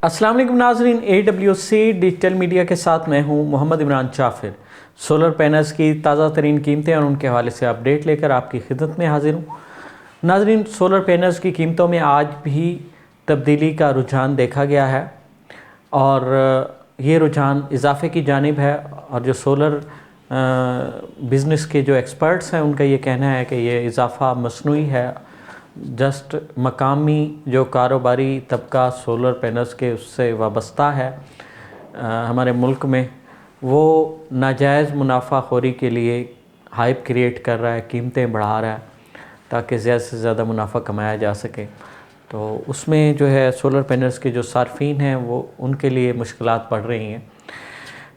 अस्सलाम वालेकुम नाज़रीन, AWC डिजिटल मीडिया के साथ मैं हूं मोहम्मद इमरान जाफिर। सोलर पैनल्स की ताज़ा तरीन कीमतें और उनके हवाले से अपडेट लेकर आपकी खिदमत में हाजिर हूं। नाज़रीन, सोलर पैनल्स की कीमतों में आज भी तब्दीली का रुझान देखा गया है और ये रुझान इजाफे की जानिब है। और जो सोलर बिज़नेस के जो एक्सपर्ट्स हैं उनका ये कहना है कि ये इजाफ़ा मसनूई है। जस्ट मकामी जो कारोबारी तबका सोलर पैनल्स के उससे वाबस्ता है हमारे मुल्क में, वो नाजायज़ मुनाफाखोरी के लिए हाइप क्रिएट कर रहा है, कीमतें बढ़ा रहा है ताकि ज़्यादा से ज़्यादा मुनाफा कमाया जा सके। तो उसमें जो है सोलर पैनल्स के जो सार्फिन हैं वो उनके लिए मुश्किलात पड़ रही हैं।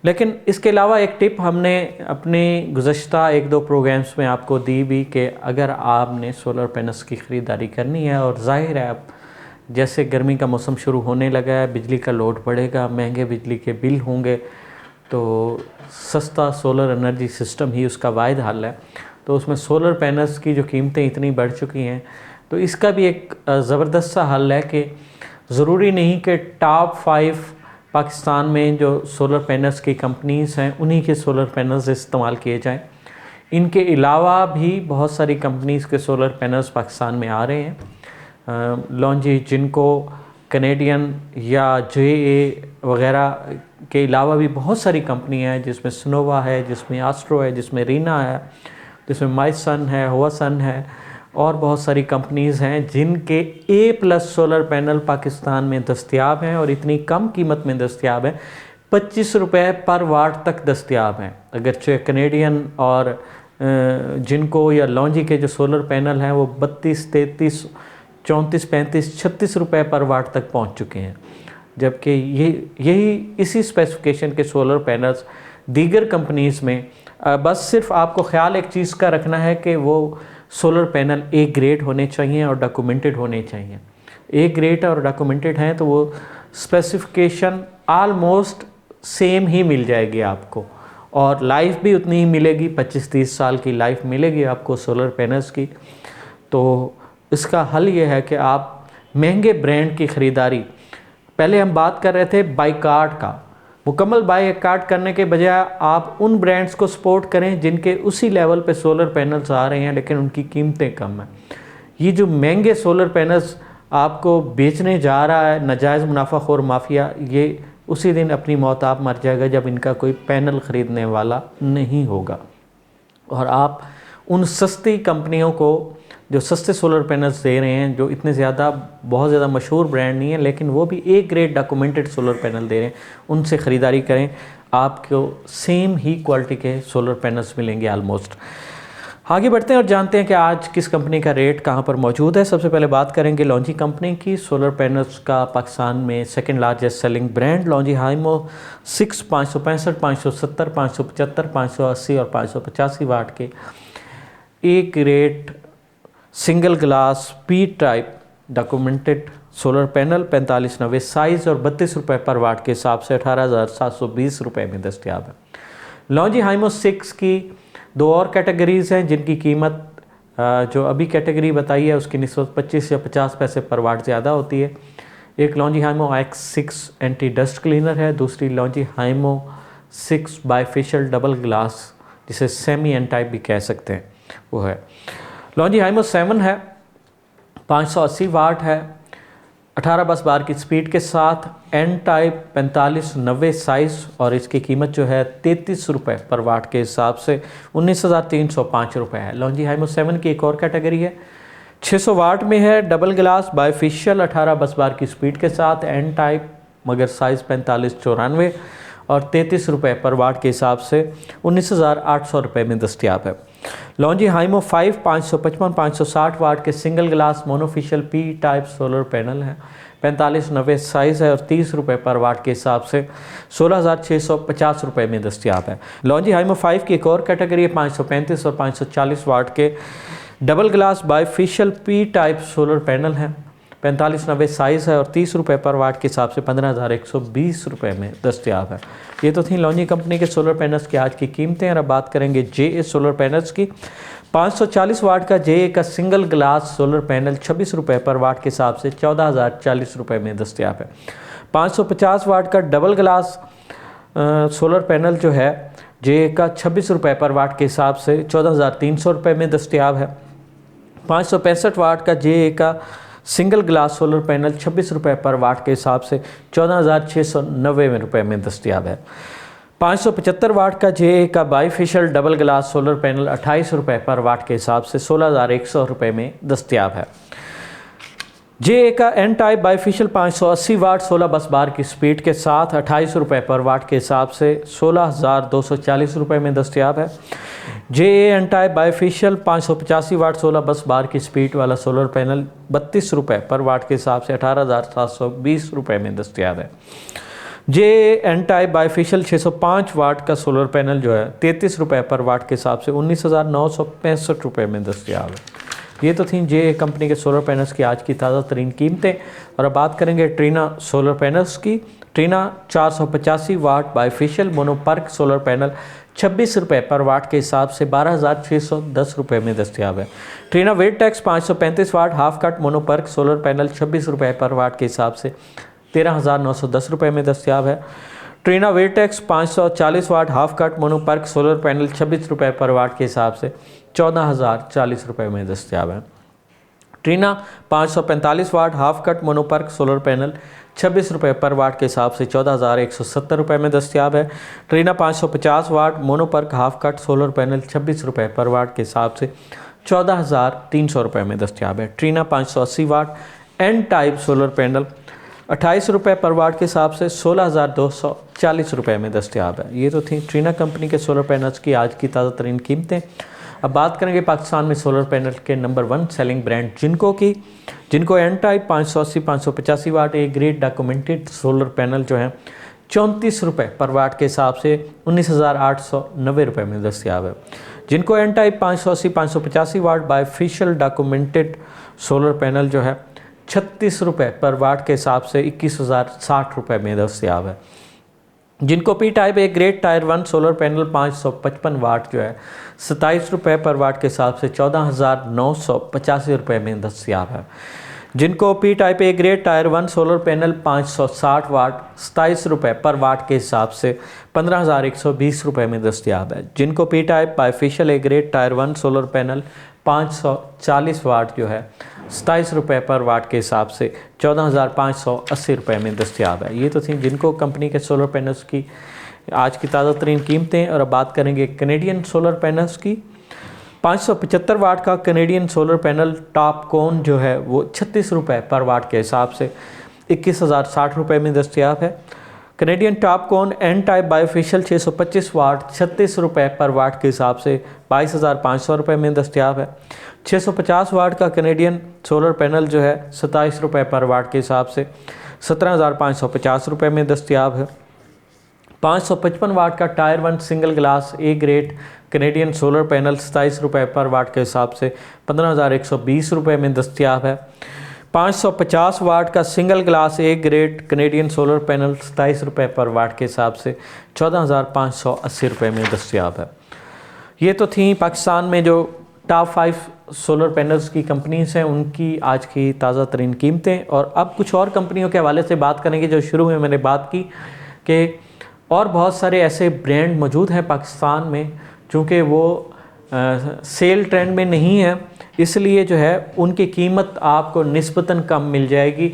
लेकिन इसके अलावा एक टिप हमने अपने गुज़श्ता एक दो प्रोग्राम्स में आपको दी भी कि अगर आपने सोलर पैनल्स की ख़रीदारी करनी है और ज़ाहिर है अब जैसे गर्मी का मौसम शुरू होने लगा है, बिजली का लोड बढ़ेगा, महंगे बिजली के बिल होंगे, तो सस्ता सोलर एनर्जी सिस्टम ही उसका वाहिद हल है। तो उसमें सोलर पैनल्स की जो कीमतें इतनी बढ़ चुकी हैं, तो इसका भी एक ज़बरदस्त सा हल है कि ज़रूरी नहीं कि टॉप 5 पाकिस्तान में जो सोलर पैनल्स की कंपनीज़ हैं उन्हीं के सोलर पैनल्स इस्तेमाल किए जाएं। इनके अलावा भी बहुत सारी कंपनीज़ के सोलर पैनल्स पाकिस्तान में आ रहे हैं। लॉन्जी, जिनको, कैनेडियन या JA वगैरह के अलावा भी बहुत सारी कंपनियां हैं जिसमें सुनोवा है, जिसमें एस्ट्रो है, जिसमें रीना है, जिसमें माइसन है, हुआसन है और बहुत सारी कंपनीज़ हैं जिनके A+ सोलर पैनल पाकिस्तान में दस्तयाब हैं और इतनी कम कीमत में दस्तयाब हैं, 25 रुपये पर वाट तक दस्तयाब हैं। अगरचे कैनेडियन और जिनको या लॉन्जी के जो सोलर पैनल हैं वो 32, 33, 34, 35, 36 रुपये पर वाट तक पहुंच चुके हैं। जबकि यही इसी स्पेसिफिकेशन के सोलर पैनल्स दीगर कंपनीज़ में बस सिर्फ आपको ख्याल एक चीज़ का रखना है कि वो सोलर पैनल A ग्रेड होने चाहिए और डॉक्यूमेंटेड होने चाहिए। A ग्रेड और डॉक्यूमेंटेड हैं तो वो स्पेसिफिकेशन आलमोस्ट सेम ही मिल जाएगी आपको और लाइफ भी उतनी ही मिलेगी, 25-30 साल की लाइफ मिलेगी आपको सोलर पैनल्स की। तो इसका हल ये है कि आप महंगे ब्रांड की ख़रीदारी, पहले हम बात कर रहे थे बाइकाट का, मुकम्मल बाइकाट करने के बजाय आप उन ब्रांड्स को सपोर्ट करें जिनके उसी लेवल पे सोलर पैनल्स आ रहे हैं लेकिन उनकी कीमतें कम हैं। ये जो महंगे सोलर पैनल्स आपको बेचने जा रहा है नाजायज़ मुनाफाखोर माफिया, ये उसी दिन अपनी मौत आप मर जाएगा जब इनका कोई पैनल ख़रीदने वाला नहीं होगा। और आप उन सस्ती कंपनियों को जो सस्ते सोलर पैनल्स दे रहे हैं, जो इतने ज़्यादा बहुत ज़्यादा मशहूर ब्रांड नहीं है लेकिन वो भी A grade documented solar panel दे रहे हैं, उनसे ख़रीदारी करें, आपको सेम ही क्वालिटी के सोलर पैनल्स मिलेंगे ऑलमोस्ट। आगे बढ़ते हैं और जानते हैं कि आज किस कंपनी का रेट कहाँ पर मौजूद है। सबसे पहले बात करेंगे लॉन्जी कंपनी की। सोलर पैनल्स का पाकिस्तान में second largest selling brand Longi Hi MO 6 565, 570, 575, 580 और 585 वाट के A grade single glass P type documented solar panel 4590 size और 32 रुपये पर वाट के हिसाब से 18,720 रुपये में दस्तयाब है। लॉन्जी हाइमो 6 की दो और कैटेगरीज़ हैं जिनकी कीमत जो अभी कैटेगरी बताई है उसकी निस्बत 25 या 50 पैसे पर वाट ज़्यादा होती है। एक Longi Hi MO X6 anti dust cleaner है, दूसरी Longi Hi MO 6 bifacial double glass जिसे सेमी एन टाइप भी कह सकते हैं वो है। लॉन्जी हाइमो 7 है, 580 वाट है, 18 बस बार की स्पीड के साथ, एन टाइप 4590 साइज़ और इसकी कीमत जो है 33 रुपये पर वाट के हिसाब से 19,305 रुपये है। लॉन्जी हाइमो 7 की एक और कैटेगरी है, 600 वाट में है, डबल ग्लास बाईफेशियल, 18 बस बार की स्पीड के साथ, एन टाइप मगर साइज़ 4594 और 33 रुपये पर वाट के हिसाब से 19,800 रुपये में दस्तयाब है। लॉन्जी हाइमो 5 555, 560 वाट के single glass monofacial P type solar panel है, 4590 साइज़ है और 30 रुपये पर वाट के हिसाब से 16,650 रुपये में दस्तयाब है। लॉन्जी हाइमो 5 की एक और कैटेगरी है, 535 और 540 वाट के double glass bifacial P type solar panel है, 4590 साइज़ है और 30 रुपये पर वाट के हिसाब से 15,120 रुपये में दस्तयाब है। ये तो थी लॉन्जी कंपनी के सोलर पैनल्स की आज की कीमतें। और अब बात करेंगे JA सोलर पैनल्स की। 540 वाट का JA का सिंगल ग्लास सोलर पैनल 26 रुपये पर वाट के हिसाब से 14,040 रुपये में दस्तयाब है। 550 वाट का डबल ग्लास सोलर पैनल जो है जे का 26 रुपये पर वाट के हिसाब से 14,300 रुपये में दस्तयाब है। 565 वाट का जे का सिंगल ग्लास सोलर पैनल 26 रुपये पर वाट के हिसाब से 14,690 रुपये में दस्तयाब है। 575 वाट का जे का bifacial double glass solar panel 28 रुपये पर वाट के हिसाब से 16,100 रुपये में दस्तयाब है। जे का एन टाइप बाईफेशियल 580 वाट 16 बस बार की स्पीड के साथ 28 रुपये पर वाट के हिसाब से 16,240 रुपये में दस्तयाब है। जे एन टाइप बाईफेशियल 585 वाट 16 बस बार की स्पीड वाला सोलर पैनल 32 रुपये पर वाट के हिसाब से 18,720 रुपये में दस्तयाब है। जे एन टाइप बाईफेशियल 605 वाट का सोलर पैनल जो है 33 रुपये पर वाट के हिसाब से 19,965 रुपये में दस्तयाब है। ये तो थी जे कंपनी के सोलर पैनल्स की आज की ताज़ा तरीन कीमतें। और अब बात करेंगे ट्रीना सोलर पैनल्स की। ट्रीना 485 वाट बाईफेशियल मोनोपर्क सोलर पैनल 26 रुपये पर वाट के हिसाब से 12,610 रुपये में दस्तयाब है। Trina Vertex 535 watt half cut mono PERC solar panel 26 रुपये पर वाट के हिसाब से 13,910 रुपये में दस्तयाब है। Trina Vertex 540 watt half cut mono PERC solar panel 26 रुपये पर वाट के हिसाब से 14,040 रुपये में दस्तयाब है। Trina 545 watt half cut mono PERC solar panel 26 रुपये पर वाट के हिसाब से 14,170 रुपये में दस्तयाब है। Trina 550 watt mono PERC half cut solar panel 26 रुपये पर वाट के हिसाब से 14,300 रुपये में दस्तयाब है। Trina 580 what an type solar panel 28 रुपये पर वाट के हिसाब से 16,240 रुपये में दस्तयाब है। ये तो थी ट्रीना कंपनी के सोलर पैनल्स की आज की ताज़ा तरीन कीमतें। अब बात करेंगे पाकिस्तान में सोलर पैनल के नंबर 1 सेलिंग ब्रांड जिनको की। जिनको N type 580 585 watt A grade documented solar panel जो है 34 रुपये पर वाट के हिसाब से 19,890 रुपये में दस्तयाब है। जिनको एन टाइप 580 585 वाट बाईफेशियल डॉक्यूमेंटेड सोलर पैनल जो है 36 रुपये पर वाट के हिसाब से 21,060 रुपये में दस्तयाब है। जिनको P type A grade tyre 1 solar panel 555 वाट जो है 27 रुपये पर वाट के हिसाब से 14,985 रुपये में दस्तयाब है। जिनको P type A grade tyre 1 solar panel 560 वाट 27 रुपये पर वाट के हिसाब से 15,120 रुपये में दस्तयाब है। जिनको P type bifacial A grade tyre 1 solar panel 540 वाट जो है 27 रुपये पर वाट के हिसाब से 14,580 रुपये में दस्तयाब है। ये तो थी जिनको कंपनी के सोलर पैनल्स की आज की ताज़ा तरीन कीमतें। और अब बात करेंगे कनेडियन सोलर पैनल्स की। 575 वाट का कनेडियन सोलर पैनल टॉप कोन जो है वो 36 रुपये पर वाट के हिसाब से 21,060 रुपये में दस्तयाब है। कनेडियन टॉप कोन एन टाइप बाईफेशियल 625 वाट 36 रुपये पर वाट के हिसाब से 22,500 रुपये में दस्तयाब है। 650 वाट का कनेडियन सोलर पैनल जो है 27 रुपये पर वाट के हिसाब से 17,550 रुपये में दस्तयाब है। 555 वाट का tyre 1 single glass A grade Canadian solar panel 27 रुपये पर वाट के हिसाब से 15,120 रुपये में दस्तयाब है। 550 वाट का single glass A grade Canadian solar panel 27 रुपये पर वाट के हिसाब से 14,580 रुपये में दस्तयाब है। ये तो थी पाकिस्तान में जो टॉप 5 सोलर पैनल्स की कंपनीज हैं उनकी आज की ताज़ा तरीन कीमतें। और अब कुछ और कंपनियों के हवाले से बात करेंगे जो शुरू में मैंने बात की कि और बहुत सारे ऐसे ब्रांड मौजूद हैं पाकिस्तान में चूँकि वो सेल ट्रेंड में नहीं है इसलिए जो है उनकी कीमत आपको निस्बतन कम मिल जाएगी।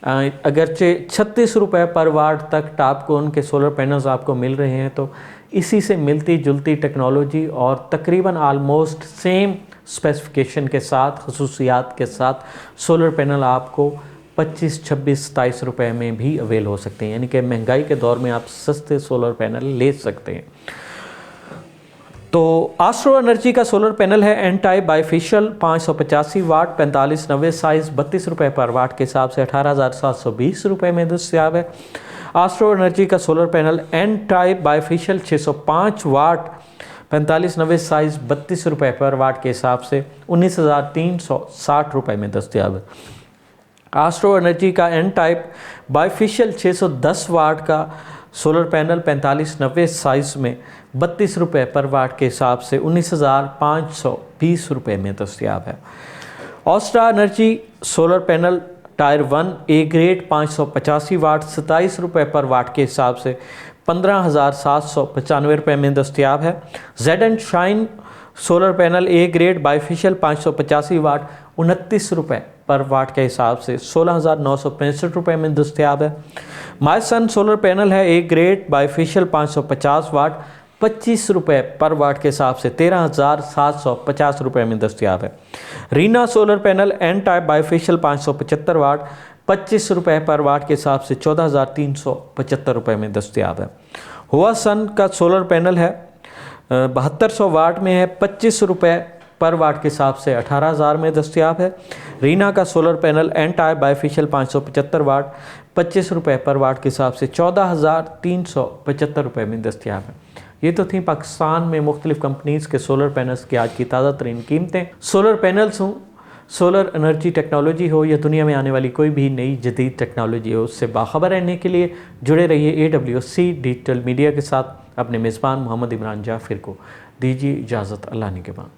अगरचे 36 रुपये पर वाट तक टॉप कोन के सोलर पैनल्स आपको मिल रहे हैं तो इसी से मिलती जुलती टेक्नोलॉजी और तकरीबन आलमोस्ट सेम स्पेसिफिकेशन के साथ खसूसियात के साथ सोलर पैनल आपको 25, 26, 27 रुपये में भी अवेल हो सकते हैं। यानी कि महंगाई के दौर में आप सस्ते सोलर पैनल ले सकते हैं। तो एस्ट्रो एनर्जी का सोलर पैनल है एन टाइप बाईफेशियल 585 वाट 4590 साइज़ 32 रुपये पर वाट के हिसाब से 18,720 रुपये में दस्तयाब है। एस्ट्रो एनर्जी का solar panel N type bifacial 605 watt 4590 size 32 रुपये पर वाट के हिसाब से 19,360 रुपये में दस्तयाब है। एस्ट्रो एनर्जी का एन टाइप बाईफेशियल 610 वाट का सोलर पैनल 4590 साइज़ में 32 रुपये पर वाट के हिसाब से 19,520 रुपये में दस्तयाब है। Astronergy solar panel tier 1 A grade 585 watt 27 रुपये पर वाट के हिसाब से 15,795 रुपये में दस्तियाब है। Z and shine solar panel A grade bifacial 585 वाट 29 रुपये पर वाट के हिसाब से 16,965 रुपये में दस्तियाब है। माय सन सोलर पैनल है ए ग्रेड बाईफिशियल 550 वाट 25 रुपये पर वाट के हिसाब से 13,750 रुपये में दस्तियाब है। रीना solar panel N type bifacial 575 watt 25 रुपये पर वाट के हिसाब से 14,375 रुपये में दस्तियाब है। हुआ सन का सोलर पैनल है 7200 वाट में है 25 रुपये पर वाट के हिसाब से 18,000 में दस्तियाब है। रीना का solar panel N type bifacial 575 watt 25 रुपये पर वाट के हिसाब से 14,375 रुपये में दस्तियाब है। ये तो थी पाकिस्तान में मुख्तलिफ कंपनीज़ के सोलर पैनल्स की आज की ताज़ा तरीन कीमतें। सोलर पैनल्स हों, सोलर एनर्जी टेक्नोलॉजी हो या दुनिया में आने वाली कोई भी नई जदीद टेक्नोलॉजी हो, उससे बाखबर रहने के लिए जुड़े रहिए AWC डिजिटल मीडिया के साथ। अपने मेज़बान मोहम्मद इमरान जाफिर को दीजिए इजाज़त। अल्लाह निगहबान।